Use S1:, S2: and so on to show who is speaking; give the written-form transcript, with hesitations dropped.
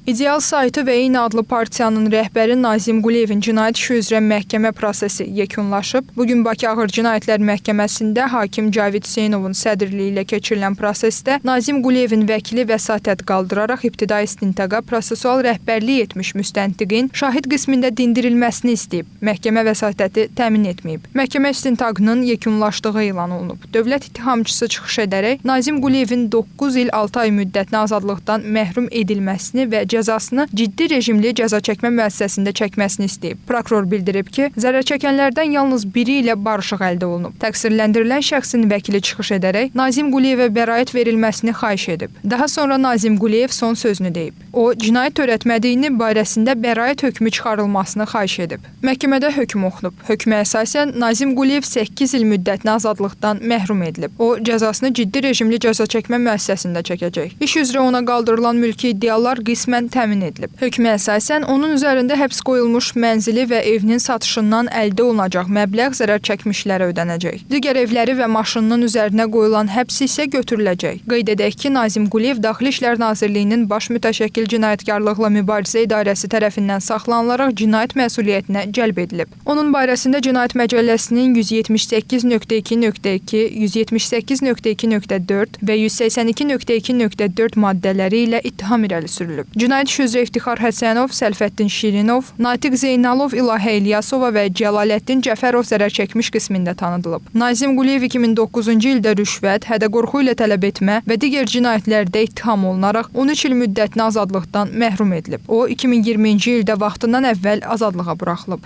S1: İdeal saytı və eyni adlı partiyanın rəhbəri Nazim Quliyevin cinayət işi üzrə məhkəmə prosesi yekunlaşıb. Bugün Bakı Ağır Cinayətlər Məhkəməsində hakim Cavid Hüseynovun sədrliyi ilə keçirilən prosesdə Nazim Quliyevin vəkili vəsatət qaldıraraq ibtidai istintaqa prosesual rəhbərlik etmiş müstəntiqin şahid qismində dindirilməsini istəyib. Məhkəmə vəsatəti təmin etməyib. Məhkəmə istintaqının yekunlaşdığı elan olunub. Dövlət ittihamçısı çıxış edərək Nazim Quliyevin 9 il 6 ay müddətinə azadlıqdan məhrum edilməsini və cəzasını ciddi rejimli cəza çəkmə müəssisəsində çəkməsini istəyib. Prokuror bildirib ki, zərər çəkənlərdən yalnız biri ilə barışıq əldə olunub. Təqsirləndirilən şəxsin vəkili çıxış edərək Nazim Quliyevə bəraət verilməsini xahiş edib. Daha sonra Nazim Quliyev son sözünü deyib. O, cinayət törətmədiyini barəsində bəraət hökmü çıxarılmasını xahiş edib. Məhkəmədə hökm oxunub. Hökmə əsasən Nazim Quliyev 8 il müddətinə azadlıqdan məhrum edilib. O, cəzasını ciddi rejimli cəza çəkmə müəssisəsində çəkəcək. İş üzrə ona qaldırılan mülki iddialar qismən təmin edilib. Hökmə əsasən onun üzərində həbs qoyulmuş mənzili və evinin satışından əldə olunacaq məbləğ zərər çəkmişlərə ödənəcək. Digər evləri və maşınının üzərinə qoyulan həbs isə götürüləcək. Qeyd edək ki, Nazim Quliyev Daxili İşlər Nazirliyinin Baş Mütəşəkkil Cinayətkarlıqla Mübarizə İdarəsi tərəfindən saxlanılaraq cinayət məsuliyyətinə cəlb edilib. Onun barəsində Cinayət Məcəlləsinin 178.2.2, 178.2.4 və 182.2.4 maddələri ilə ittiham irəli sürülüb. Cinayət işi üzrə İftixar Həsənov, Səlfəddin Şirinov, Natiq Zeynalov, İlahə İlyasova və Cəlaləddin Cəfərov zərər çəkmiş qismində tanıdılıb. Nazim Quliyev 2009-cu ildə rüşvət, hədə-qorxu ilə tələb etmə və digər cinayətlərdə ittiham olunaraq 13 il müddətinə azadlıqdan məhrum edilib. O, 2020-ci ildə vaxtından əvvəl azadlığa buraxılıb.